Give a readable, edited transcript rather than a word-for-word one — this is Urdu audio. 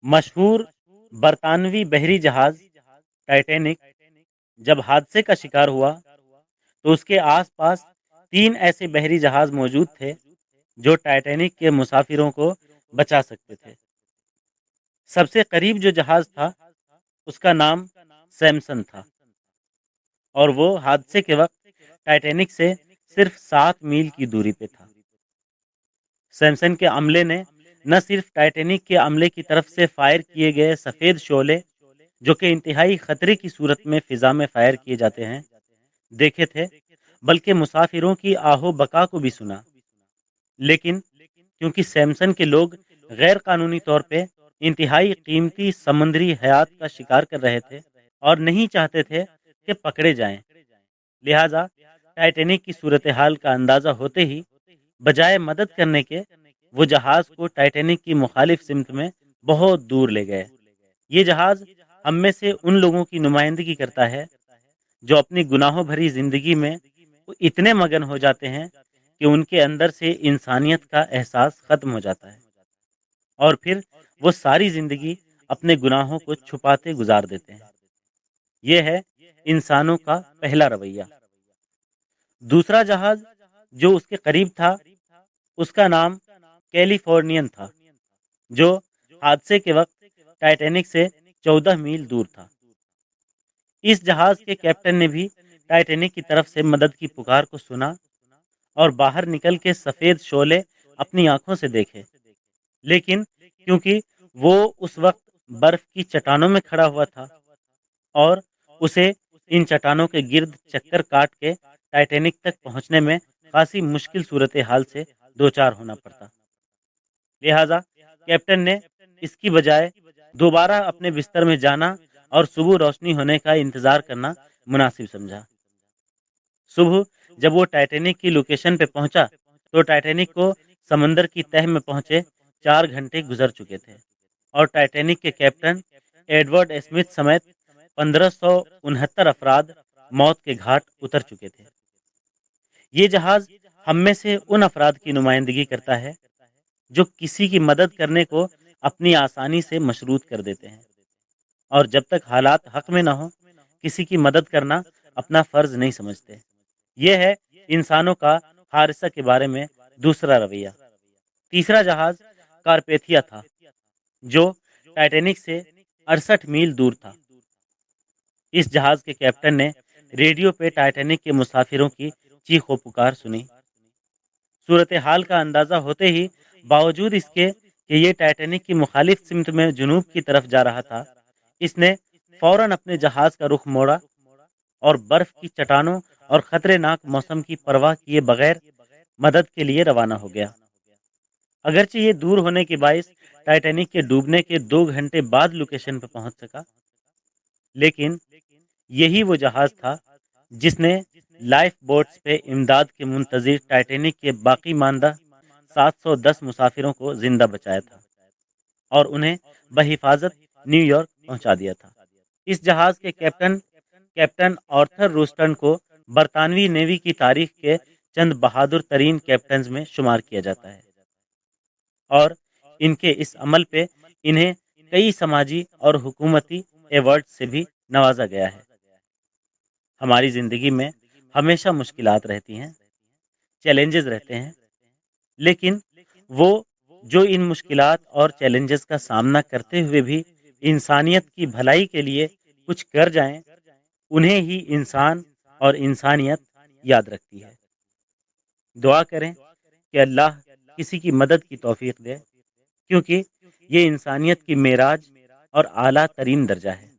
مشہور برطانوی بحری جہاز ٹائٹینک جب حادثے کا شکار ہوا تو اس کے آس پاس تین ایسے بحری جہاز موجود تھے جو ٹائٹینک کے مسافروں کو بچا سکتے تھے۔ سب سے قریب جو جہاز تھا اس کا نام سیمسن تھا اور وہ حادثے کے وقت ٹائٹینک سے صرف 7 میل کی دوری پہ تھا۔ سیمسن کے عملے نے نہ صرف ٹائٹینک کے عملے کی طرف سے فائر کیے گئے سفید شعلے جو کہ انتہائی خطرے کی صورت میں فضا میں فائر کیے جاتے ہیں دیکھے تھے، بلکہ مسافروں کی آہو بکا کو بھی سنا۔ لیکن کیونکہ سیمسن کے لوگ غیر قانونی طور پہ انتہائی قیمتی سمندری حیات کا شکار کر رہے تھے اور نہیں چاہتے تھے کہ پکڑے جائیں، لہذا ٹائٹینک کی صورتحال کا اندازہ ہوتے ہی بجائے مدد کرنے کے وہ جہاز کو ٹائٹینک کی مخالف سمت میں بہت دور لے گئے۔ یہ جہاز ہم میں سے ان لوگوں کی نمائندگی کرتا ہے جو اپنی گناہوں بھری زندگی میں اتنے مگن ہو جاتے ہیں کہ ان کے اندر سے انسانیت کا احساس ختم ہو جاتا ہے اور پھر وہ ساری زندگی اپنے گناہوں کو چھپاتے گزار دیتے ہیں۔ یہ ہے انسانوں کا پہلا رویہ۔ دوسرا جہاز جو اس کے قریب تھا اس کا نام کیلیفورنین تھا، جو حادثے کے وقت ٹائٹینک سے 14 میل دور تھا۔ اس جہاز کے کیپٹن نے بھی ٹائٹینک کی طرف سے مدد کی پکار کو سنا اور باہر نکل کے سفید شعلے اپنی آنکھوں سے دیکھے، لیکن کیونکہ وہ اس وقت برف کی چٹانوں میں کھڑا ہوا تھا اور اسے ان چٹانوں کے گرد چکر کاٹ کے ٹائٹینک تک پہنچنے میں خاصی مشکل صورتحال سے دوچار ہونا پڑتا، لہذا کیپٹن نے اس کی بجائے دوبارہ اپنے بستر میں جانا اور صبح روشنی ہونے کا انتظار کرنا مناسب سمجھا۔ صبح جب وہ ٹائٹینک کی لوکیشن پہ پہنچا تو ٹائٹینک کو سمندر کی تہہ میں پہنچے 4 گھنٹے گزر چکے تھے اور ٹائٹینک کے کیپٹن ایڈورڈ اسمتھ سمیت 1569 افراد موت کے گھاٹ اتر چکے تھے۔ یہ جہاز ہم میں سے ان افراد کی نمائندگی کرتا ہے جو کسی کی مدد کرنے کو اپنی آسانی سے مشروط کر دیتے ہیں اور جب تک حالات حق میں نہ ہو کسی کی مدد کرنا اپنا فرض نہیں سمجھتے۔ یہ ہے انسانوں کا حادثہ کے بارے میں دوسرا رویہ۔ تیسرا جہاز کارپیتھیا تھا جو ٹائٹینک سے 68 میل دور تھا۔ اس جہاز کے کیپٹن نے ریڈیو پہ ٹائٹینک کے مسافروں کی چیخ و پکار سنی۔ صورتحال کا اندازہ ہوتے ہی باوجود اس کے کہ یہ ٹائٹینک کی مخالف سمت میں جنوب کی طرف جا رہا تھا، اس نے فوراً اپنے جہاز کا رخ موڑا اور برف کی چٹانوں اور خطرے ناک موسم کی پرواہ کیے بغیر مدد کے لیے روانہ ہو گیا۔ اگرچہ یہ دور ہونے کے باعث ٹائٹینک کے ڈوبنے کے 2 گھنٹے بعد لوکیشن پہ پہنچ سکا، لیکن یہی وہ جہاز تھا جس نے لائف بوٹس پہ امداد کے منتظر ٹائٹینک کے باقی ماندہ 710 مسافروں کو زندہ بچایا تھا اور انہیں بحفاظت نیو یارک پہنچا دیا تھا۔ اس جہاز کے کیپٹن آرتھر روسٹن کو برطانوی نیوی کی تاریخ کے چند بہادر ترین کیپٹنز میں شمار کیا جاتا ہے اور ان کے اس عمل پہ انہیں کئی سماجی اور حکومتی ایوارڈ سے بھی نوازا گیا ہے۔ ہماری زندگی میں ہمیشہ مشکلات رہتی ہیں، چیلنجز رہتے ہیں، لیکن وہ جو ان مشکلات اور چیلنجز کا سامنا کرتے ہوئے بھی انسانیت کی بھلائی کے لیے کچھ کر جائیں، انہیں ہی انسان اور انسانیت یاد رکھتی ہے۔ دعا کریں کہ اللہ کسی کی مدد کی توفیق دے، کیونکہ یہ انسانیت کی معراج اور اعلیٰ ترین درجہ ہے۔